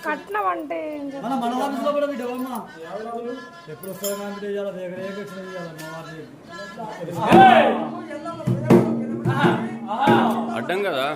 కట్నం అంటే మన ఆఫీస్లో కూడా బిడ్డమ్మా ఎప్పుడు వస్తాయి కాంపిటీ చేయాలి వేగ అడ్డం కదా